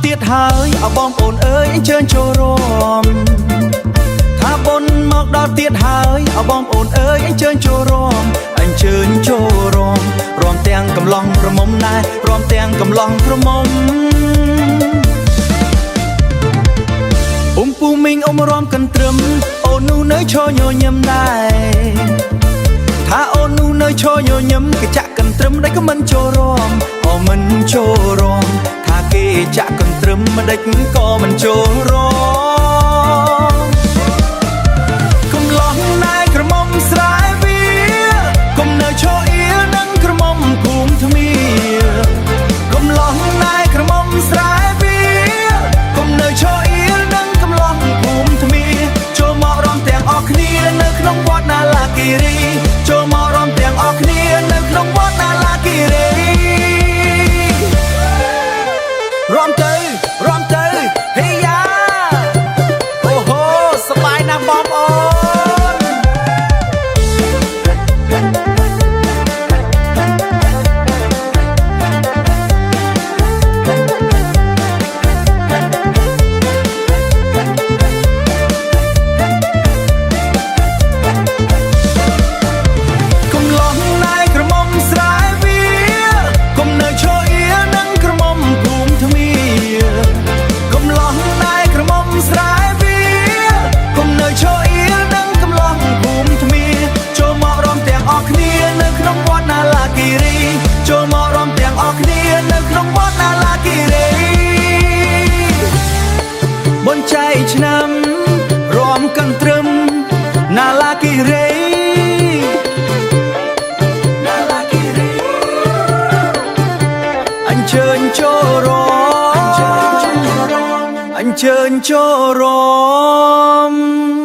ទៀតហើយអបងប្អូនអើយអញ្ជើញចូលរួមថាបុណ្យមកដល់ទៀតហើយអបងប្អូនអើយអញ្ជើញចូលរួមអញ្ជើញចូលរួមរួមទាំងកំឡុងក្រមុំណែរួមទាំងកំឡុងក្រមុំពូមីងរួមកន្ទ្រឹមអូននោះនៅឈរញញឹមដែរថាអូននោះនៅឈរញញឹមគេចាក់កន្ទ្រឹមដេចក៏មិនចូលរួមអូមិនចូលរួមថាគេចាក់កន្ទ្រឹមមិនដេចក៏មិនចូលរួមកំឡុងណែក្រមុំស្រែវាកុំនៅឈរអៀលនឹងក្រមុំភូមិថ្មៀកំឡុងណែក្រមុំស្រែវាកុំនៅឈរអៀលនឹងកំឡុងភូមិថ្មៀចូលមករំទាំងអស់គ្នានៅក្នុងវត្តណាឡាគិរីចូលមករំទាំងអស់គ្នានៅក្នុងវត្តណាឡាគិរីរំទៅហេយ៉ាអូហូសប្បាយណាស់បងប្អូនកំឡុងណែក្រមុំស្រែវាកុំនៅឈរអៀលនឹងក្រមុំភូមិថ្មៀកំឡុងណែក្រមុំស្រែវាកុំនៅឈរអៀលនឹងកំឡុងភូមិថ្មៀចូលមករំទាំងអស់គ្នានៅក្នុងវត្តណាឡាគិរីចូលមករំទាំងអស់គ្នានៅក្នុងវត្តណាឡាគិរីបុណ្យចែកឆ្នាំរំកន្ទ្រឹមណាឡាគិរីអញ្ជើញចូលរួមអញ្ជើញចូលរួម